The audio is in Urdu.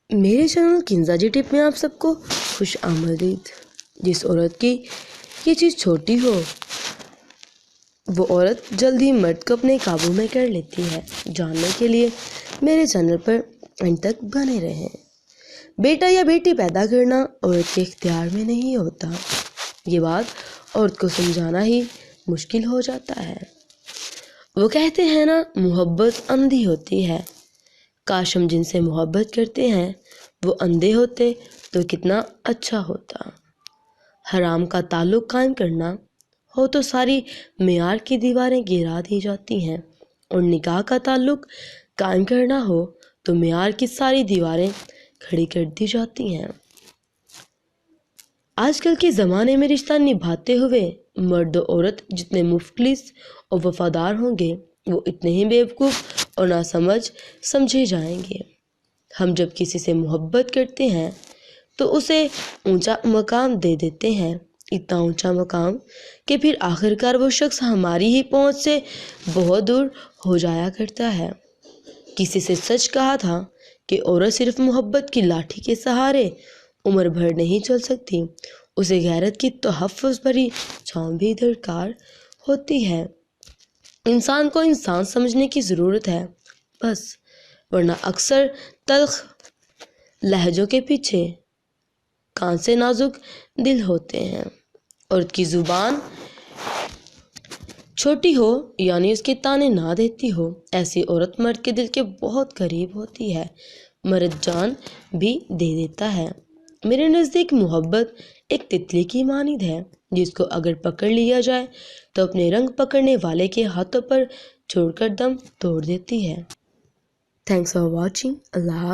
میرے چینل کنزا جی ٹپ میں آپ سب کو خوش آمدید۔ جس عورت کی یہ چیز چھوٹی ہو وہ عورت جلد ہی مرد کو اپنے قابو میں کر لیتی ہے۔ جاننے کے لیے میرے چینل پر اینڈ تک بنے رہیں۔ بیٹا یا بیٹی پیدا کرنا عورت کے اختیار میں نہیں ہوتا۔ یہ بات عورت کو سمجھانا ہی مشکل ہو جاتا ہے۔ وہ کہتے ہیں نا، محبت اندھی ہوتی ہے۔ کاش ہم جن سے محبت کرتے ہیں وہ اندھے ہوتے تو کتنا اچھا ہوتا۔ حرام کا تعلق قائم کرنا ہو تو ساری معیار کی دیواریں گرا دی جاتی ہیں، اور نکاح کا تعلق قائم کرنا ہو تو معیار کی ساری دیواریں کھڑی کر دی جاتی ہیں۔ آج کل کے زمانے میں رشتہ نبھاتے ہوئے مرد و عورت جتنے مخلص اور وفادار ہوں گے وہ اتنے ہی بیوقوف اور ناسمجھ سمجھے جائیں گے۔ ہم جب کسی سے محبت کرتے ہیں تو اسے اونچا مقام دے دیتے ہیں، اتنا اونچا مقام کہ پھر آخرکار وہ شخص ہماری ہی پہنچ سے بہت دور ہو جایا کرتا ہے۔ کسی سے سچ کہا تھا کہ عورت صرف محبت کی لاٹھی کے سہارے عمر بھر نہیں چل سکتی، اسے غیرت کی تحفظ بھری چھاؤں بھی درکار ہوتی ہے۔ انسان کو انسان سمجھنے کی ضرورت ہے بس، ورنہ اکثر تلخ لہجوں کے پیچھے کان سے نازک دل ہوتے ہیں۔ عورت کی زبان چھوٹی ہو یعنی اس کے تانے نہ دیتی ہو، ایسی عورت مرد کے دل کے بہت قریب ہوتی ہے، مرد جان بھی دے دیتا ہے۔ میرے نزدیک محبت ایک تتلی کی مانند ہے جس کو اگر پکڑ لیا جائے تو اپنے رنگ پکڑنے والے کے ہاتھوں پر چھوڑ کر دم توڑ دیتی ہے۔ Thanks for watching. اللہ حافظ۔